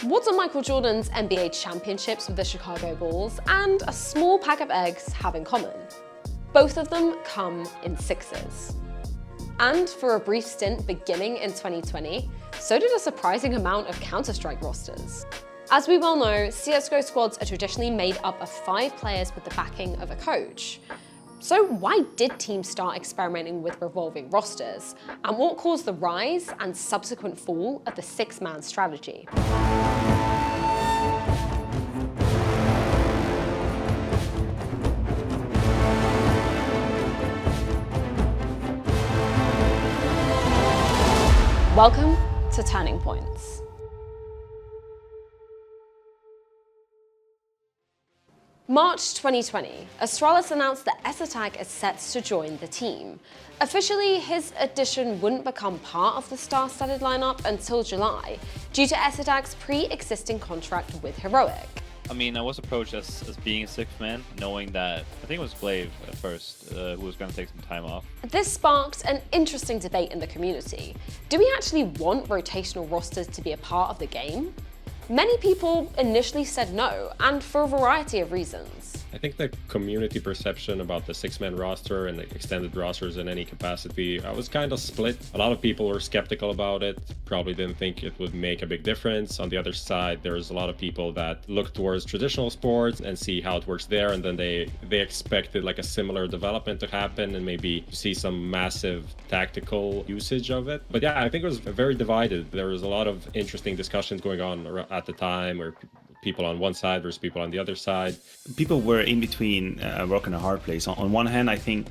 What do Michael Jordan's NBA championships with the Chicago Bulls and a small pack of eggs have in common? Both of them come in sixes. And for a brief stint beginning in 2020, so did a surprising amount of Counter-Strike rosters. As we well know, CSGO squads are traditionally made up of 5 players with the backing of a coach. So why did teams start experimenting with revolving rosters? And what caused the rise and subsequent fall of the 6-man strategy? Welcome to Turning Points. March 2020, Astralis announced that FACEIT is set to join the team. Officially, his addition wouldn't become part of the star-studded lineup until July, due to FACEIT's pre-existing contract with Heroic. I mean, I was approached as being a 6th man, knowing that, I think it was Glaive at first, who was going to take some time off. This sparked an interesting debate in the community. Do we actually want rotational rosters to be a part of the game? Many people initially said no, and for a variety of reasons. I think the community perception about the 6-man roster and the extended rosters in any capacity was kind of split. A lot of people were skeptical about it, probably didn't think it would make a big difference. On the other side, there's a lot of people that look towards traditional sports and see how it works there, and then they expected like a similar development to happen and maybe see some massive tactical usage of it. But yeah, I think it was very divided. There was a lot of interesting discussions going on at the time, where people on one side versus people on the other side. People were in between a rock and a hard place. On one hand, I think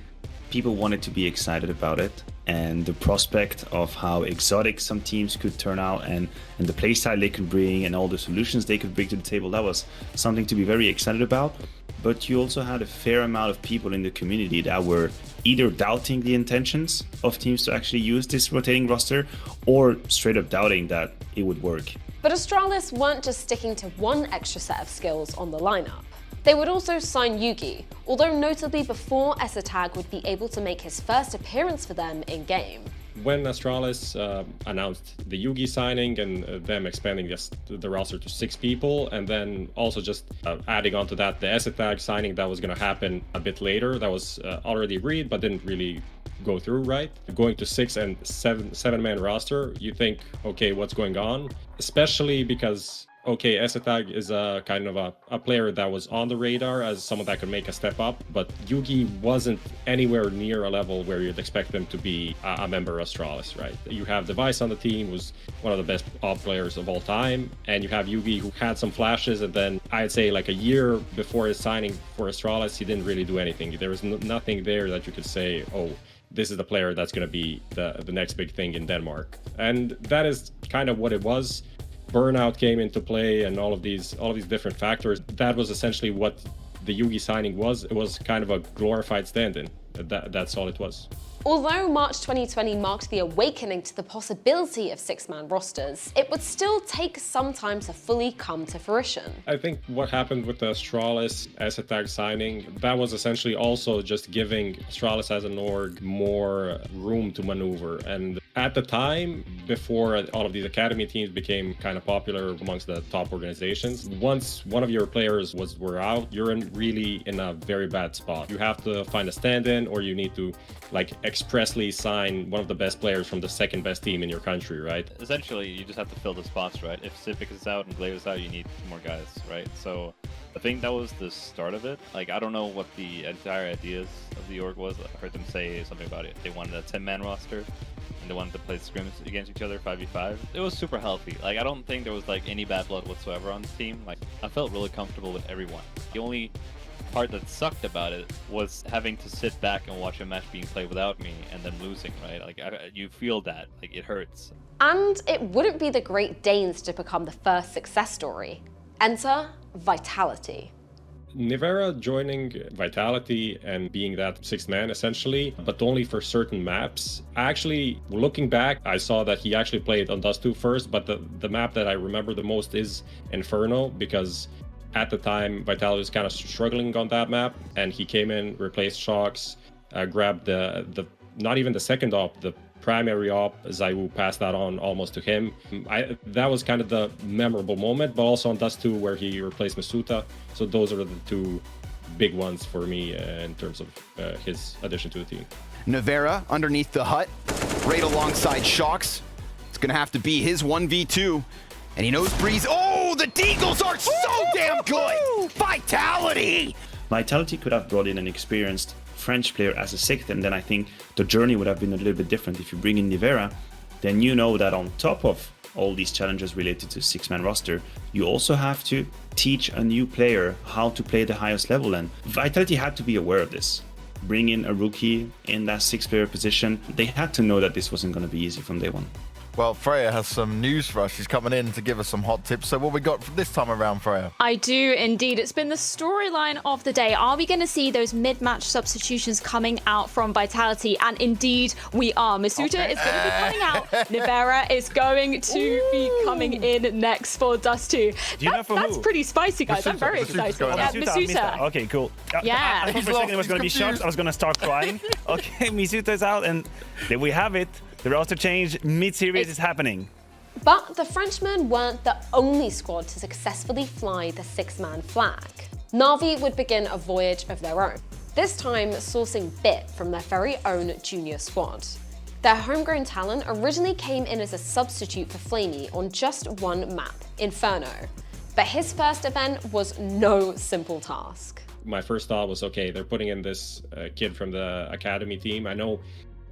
people wanted to be excited about it, and the prospect of how exotic some teams could turn out and the playstyle they could bring and all the solutions they could bring to the table, that was something to be very excited about. But you also had a fair amount of people in the community that were either doubting the intentions of teams to actually use this rotating roster, or straight up doubting that it would work. But Astralis weren't just sticking to one extra set of skills on the lineup. They would also sign Jugi, although notably before FACEIT would be able to make his first appearance for them in-game. When Astralis announced the Jugi signing and them expanding the roster to 6 people, and then also just adding on to that the FACEIT signing that was going to happen a bit later, that was already agreed but didn't really go through, right? Going to 6 and 7-man roster, you think, okay, what's going on? Especially because, okay, FACEIT is a kind of a player that was on the radar as someone that could make a step up, but Jugi wasn't anywhere near a level where you'd expect them to be a member of Astralis, right? You have Device on the team, who's one of the best op players of all time, and you have Jugi, who had some flashes, and then I'd say like a year before his signing for Astralis, he didn't really do anything. There was nothing there that you could say, oh, this is the player that's going to be the next big thing in Denmark. And that is kind of what it was. Burnout came into play and all of these different factors. That was essentially what the Jugi signing was. It was kind of a glorified stand-in. That's all it was. Although March 2020 marked the awakening to the possibility of 6-man rosters, it would still take some time to fully come to fruition. I think what happened with the Astralis FACEIT signing, that was essentially also just giving Astralis as an org more room to maneuver. And at the time, before all of these academy teams became kind of popular amongst the top organizations, once one of your players were out, you're really in a very bad spot. You have to find a stand-in, or you need to like expressly sign one of the best players from the 2nd best team in your country, right? Essentially, you just have to fill the spots, right? If Civic is out and Glaive is out, you need 2 more guys, right? So I think that was the start of it. Like, I don't know what the entire ideas of the org was. I heard them say something about it. They wanted a 10-man roster, and they wanted to play scrims against each other 5v5. It was super healthy. Like, I don't think there was like any bad blood whatsoever on the team. Like, I felt really comfortable with everyone. The only part that sucked about it was having to sit back and watch a match being played without me and then losing, right? Like, you feel that, like, it hurts. And it wouldn't be the Great Danes to become the first success story. Enter Vitality. Nivera joining Vitality and being that 6th man essentially, but only for certain maps. Actually, looking back, I saw that he actually played on Dust 2 first, but the map that I remember the most is Inferno, because at the time Vitality was kind of struggling on that map, and he came in, replaced Shocks, grabbed the not even the second op, the primary op, Zayu passed that on almost to him. That was kind of the memorable moment, but also on Dust 2 where he replaced Masuta. So those are the two big ones for me in terms of his addition to the team. Navera underneath the hut, right alongside Shox. It's gonna have to be his 1v2. And he knows Breeze. Oh, the Deagles are so damn good! Vitality! Vitality could have brought in an experienced French player as a sixth, and then I think the journey would have been a little bit different. If you bring in Nivera, then you know that on top of all these challenges related to six-man roster, you also have to teach a new player how to play the highest level, and Vitality had to be aware of this. Bring in a rookie in that six-player position. They had to know that this wasn't going to be easy from day one. Well, Freya has some news for us. She's coming in to give us some hot tips. So what we got for this time around, Freya? I do indeed. It's been the storyline of the day. Are we going to see those mid-match substitutions coming out from Vitality? And indeed, we are. Masuta is going to be coming out. Nivera is going to be coming in next for Dust 2. That's pretty spicy, guys. I'm very excited. Masuta. Okay, cool. Yeah. I thought for a second it was going to be shocked. I was going to start crying. Okay, Masuta is out, and there we have it. The roster change mid-series is happening. But the Frenchmen weren't the only squad to successfully fly the six-man flag. NAVI would begin a voyage of their own, this time sourcing Bit from their very own junior squad. Their homegrown talent originally came in as a substitute for Flamey on just one map, Inferno. But his first event was no simple task. My first thought was, okay, they're putting in this kid from the academy team. I know,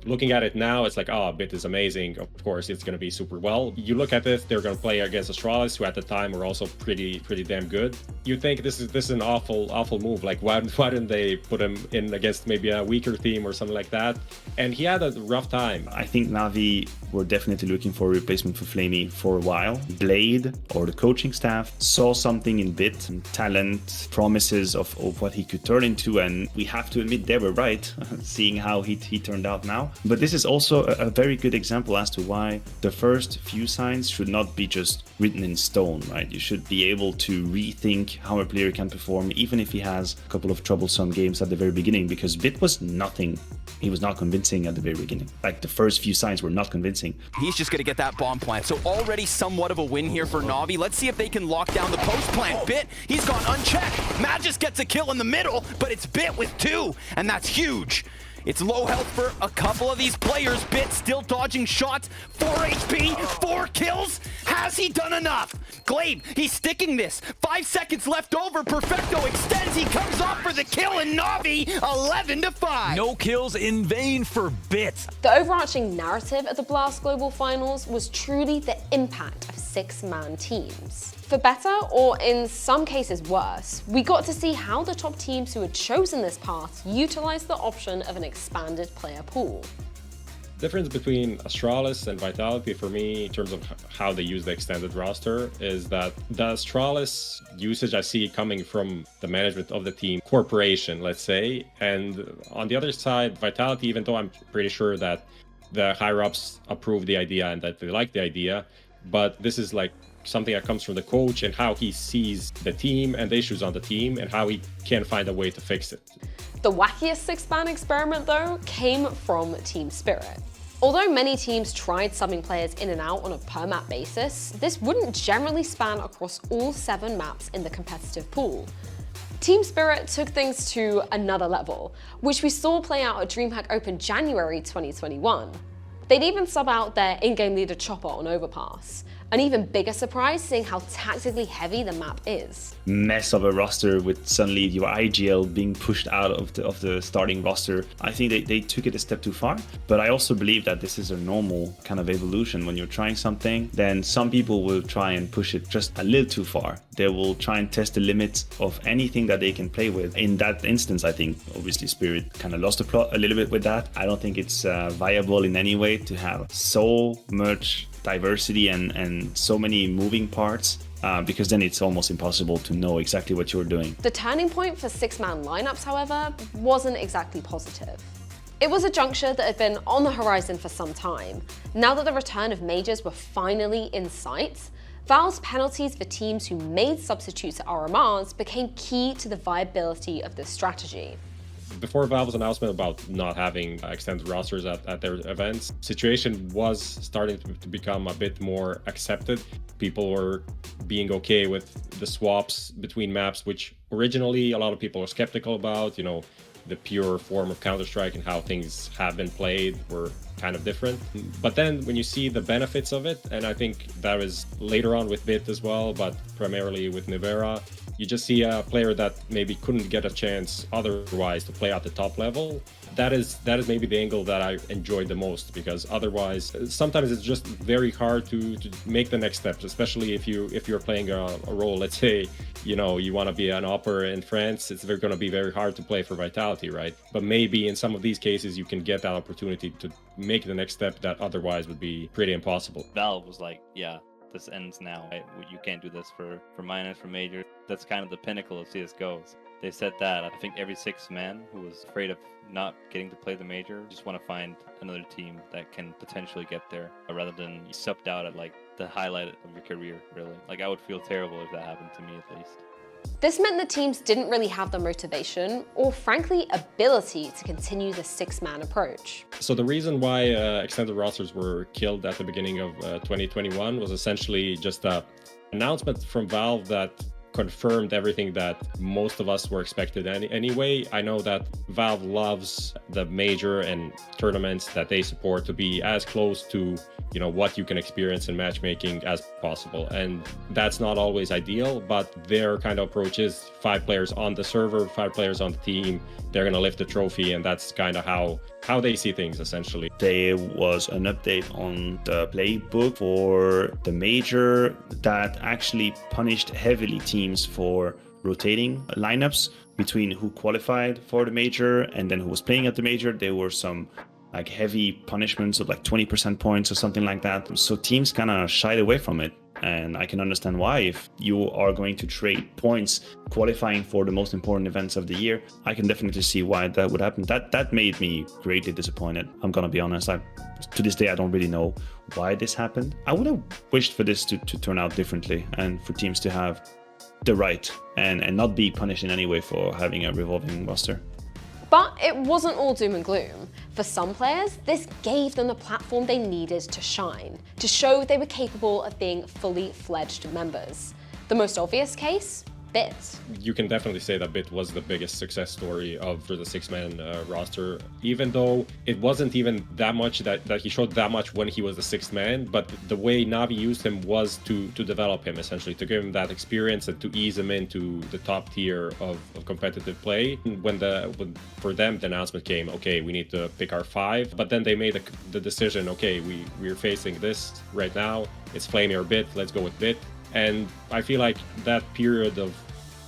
looking at it now, it's like, oh, Bit is amazing. Of course, it's going to be super well. You look at this, they're going to play against Astralis, who at the time were also pretty damn good. You think this is an awful move. Like, why didn't they put him in against maybe a weaker team or something like that? And he had a rough time. I think Navi were definitely looking for a replacement for Flamey for a while. Blade, or the coaching staff, saw something in Bit, talent, promises of what he could turn into, and we have to admit they were right, seeing how he turned out now. But this is also a very good example as to why the first few signs should not be just written in stone, right? You should be able to rethink how a player can perform, even if he has a couple of troublesome games at the very beginning, because Bit was nothing. He was not convincing at the very beginning. Like, the first few signs were not convincing. He's just going to get that bomb plant. So already somewhat of a win here for Navi. Let's see if they can lock down the post plant. Bit, he's gone unchecked. Magus gets a kill in the middle, but it's Bit with 2, and that's huge. It's low health for a couple of these players. Bit still dodging shots. 4 HP, 4 kills. Has he done enough? Glaive, he's sticking this. 5 seconds left over. Perfecto extends. He comes off for the kill, and Navi 11-5. No kills in vain for Bit. The overarching narrative of the Blast Global Finals was truly the impact of six-man teams. For better, or in some cases worse, we got to see how the top teams who had chosen this path utilized the option of an expanded player pool. The difference between Astralis and Vitality for me in terms of how they use the extended roster is that the Astralis usage I see coming from the management of the team, corporation, let's say, and on the other side, Vitality, even though I'm pretty sure that the higher-ups approve the idea and that they like the idea, but this is like something that comes from the coach and how he sees the team and the issues on the team and how he can find a way to fix it. The wackiest six-man experiment, though, came from Team Spirit. Although many teams tried subbing players in and out on a per-map basis, this wouldn't generally span across all 7 maps in the competitive pool. Team Spirit took things to another level, which we saw play out at DreamHack Open January 2021. They'd even sub out their in-game leader Chopper on Overpass. An even bigger surprise seeing how tactically heavy the map is. Mess of a roster with suddenly your IGL being pushed out of the starting roster. I think they took it a step too far, but I also believe that this is a normal kind of evolution. When you're trying something, then some people will try and push it just a little too far. They will try and test the limits of anything that they can play with. In that instance, I think obviously Spirit kind of lost the plot a little bit with that. I don't think it's viable in any way to have so much diversity and so many moving parts, because then it's almost impossible to know exactly what you're doing. The turning point for six-man lineups, however, wasn't exactly positive. It was a juncture that had been on the horizon for some time. Now that the return of majors were finally in sight, Valve's penalties for teams who made substitutes at RMRs became key to the viability of this strategy. Before Valve's announcement about not having extended rosters at their events, situation was starting to become a bit more accepted. People were being okay with the swaps between maps, which originally a lot of people were skeptical about. You know, the pure form of Counter-Strike and how things have been played were kind of different. But then when you see the benefits of it, and I think that is later on with BIT as well, but primarily with Nivera, you just see a player that maybe couldn't get a chance otherwise to play at the top level. That is maybe the angle that I enjoyed the most, because otherwise sometimes it's just very hard to make the next steps, especially if you're playing a role. Let's say, you know, you want to be an opera in France, it's going to be very hard to play for Vitality, right? But maybe in some of these cases you can get that opportunity to make the next step that otherwise would be pretty impossible. Valve was like, yeah, this ends now. Right? You can't do this for minors, for majors. That's kind of the pinnacle of CSGO. They said that. I think every sixth man who was afraid of not getting to play the major just want to find another team that can potentially get there, rather than subbed out at like the highlight of your career, really. Like, I would feel terrible if that happened to me, at least. This meant the teams didn't really have the motivation or, frankly, ability to continue the six-man approach. So the reason why extended rosters were killed at the beginning of 2021 was essentially just an announcement from Valve that confirmed everything that most of us were expected anyway. I know that Valve loves the major and tournaments that they support to be as close to, you know, what you can experience in matchmaking as possible. And that's not always ideal, but their kind of approach is 5 players on the server, 5 players on the team, they're going to lift the trophy, and that's kind of how they see things, essentially. There was an update on the playbook for the major that actually punished heavily teams for rotating lineups between who qualified for the major and then who was playing at the major. There were some like heavy punishments of like 20% points or something like that. So teams kind of shied away from it. And I can understand why. If you are going to trade points qualifying for the most important events of the year, I can definitely see why that would happen. That made me greatly disappointed. I'm gonna be honest. To this day, I don't really know why this happened. I would have wished for this to turn out differently and for teams to have the right and not be punished in any way for having a revolving roster. But it wasn't all doom and gloom. For some players, this gave them the platform they needed to shine, to show they were capable of being fully fledged members. The most obvious case? BIT. You can definitely say that BIT was the biggest success story for the 6-man roster, even though it wasn't even that much that he showed that much when he was the 6th man, but the way NAVI used him was to develop him, essentially, to give him that experience and to ease him into the top tier of competitive play. When for them the announcement came, okay, we need to pick our 5, but then they made the decision, okay, we're facing this right now, it's Flamey or BIT, let's go with BIT. And I feel like that period of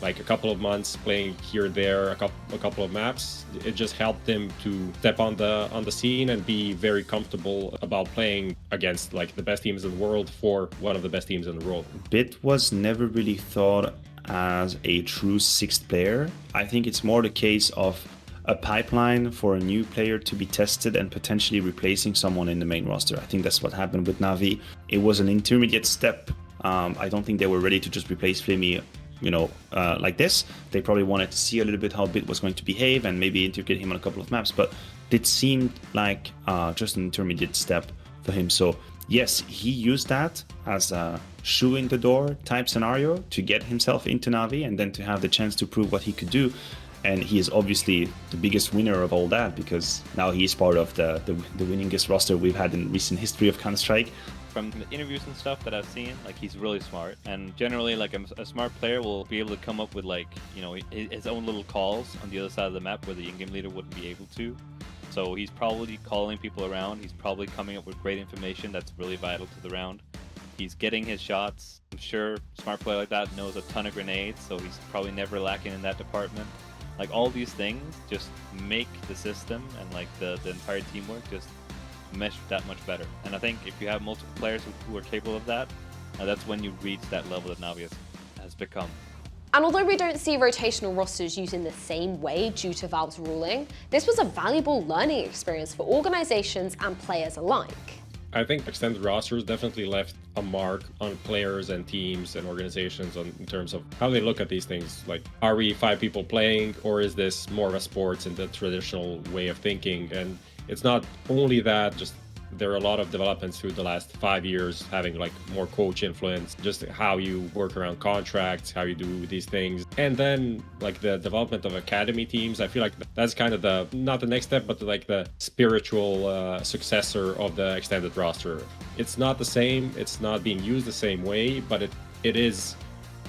like a couple of months playing here or there, a couple of maps, it just helped him to step on the scene and be very comfortable about playing against like the best teams in the world for one of the best teams in the world. BIT was never really thought as a true 6th player. I think it's more the case of a pipeline for a new player to be tested and potentially replacing someone in the main roster. I think that's what happened with NAVI. It was an intermediate step. I don't think they were ready to just replace Flamey, like this. They probably wanted to see a little bit how BIT was going to behave and maybe integrate him on a couple of maps, but it seemed like just an intermediate step for him. So yes, he used that as a shoe in the door type scenario to get himself into NAVI and then to have the chance to prove what he could do. And he is obviously the biggest winner of all that, because now he is part of the winningest roster we've had in recent history of Counter-Strike. From the interviews and stuff that I've seen, like, he's really smart, and generally like a smart player will be able to come up with like, his own little calls on the other side of the map where the in-game leader wouldn't be able to. So he's probably calling people around, he's probably coming up with great information that's really vital to the round. He's getting his shots. I'm sure a smart player like that knows a ton of grenades, so he's probably never lacking in that department. Like, all these things just make the system and like the entire teamwork just mesh that much better. And I think if you have multiple players who are capable of that, that's when you reach that level that NAVI has become. And although we don't see rotational rosters used in the same way due to Valve's ruling, this was a valuable learning experience for organizations and players alike. I think extended rosters definitely left a mark on players and teams and organizations in terms of how they look at these things. Like, are we 5 people playing, or is this more of a sports in the traditional way of thinking? And it's not only that, just there are a lot of developments through the last 5 years, having like more coach influence, just how you work around contracts, how you do these things. And then like the development of academy teams, I feel like that's kind of the, not the next step, but like the spiritual successor of the extended roster. It's not the same, it's not being used the same way, but it is,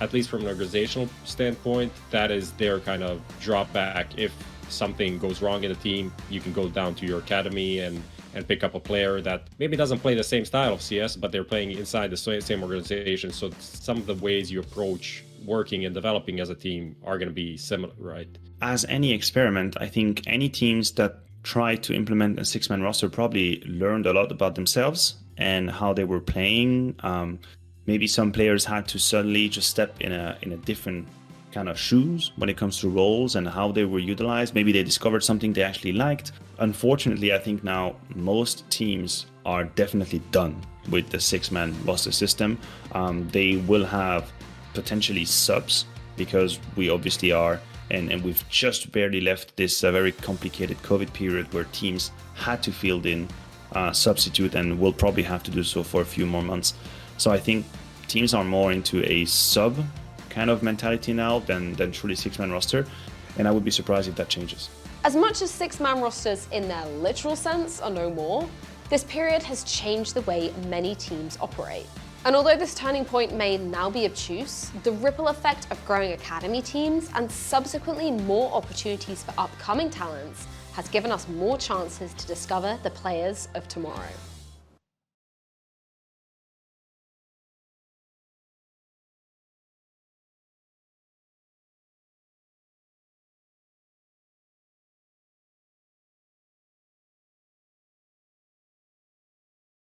at least from an organizational standpoint, that is their kind of drop back. If something goes wrong in the team, you can go down to your academy and pick up a player that maybe doesn't play the same style of CS, but they're playing inside the same organization. So some of the ways you approach working and developing as a team are going to be similar, right? As any experiment, I think any teams that tried to implement a 6-man roster probably learned a lot about themselves and how they were playing. Maybe some players had to suddenly just step in a different kind of shoes when it comes to roles and how they were utilized. Maybe they discovered something they actually liked. Unfortunately, I think now most teams are definitely done with the 6-man roster system. They will have potentially subs, because we obviously are, and we've just barely left this very complicated COVID period where teams had to field in substitute and will probably have to do so for a few more months. So I think teams are more into a sub kind of mentality now than truly 6-man roster, and I would be surprised if that changes. As much as 6-man rosters in their literal sense are no more, this period has changed the way many teams operate. And although this turning point may now be obtuse, the ripple effect of growing academy teams and subsequently more opportunities for upcoming talents has given us more chances to discover the players of tomorrow.